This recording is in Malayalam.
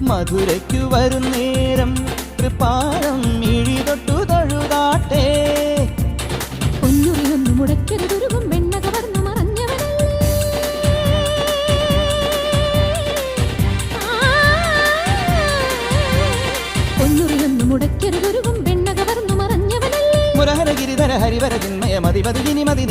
മധുരയ്ക്കു വരും നേരം തൃപ്പാദം മിഴി തൊട്ടു തൊഴുതാട്ടെ. പൊന്നുറിയൊന്നു മുടക്കരുതുരുകും വെണ്ണ കവർന്നു മറഞ്ഞവനല്ലേ. പൊന്നുറിയൊന്നു മുടക്കരുതുരുകും വെണ്ണ കവർന്നു മറഞ്ഞവനല്ലേ. മുരഹര ഗിരിധര ഹരിവര ചിന്മയ മതി മതി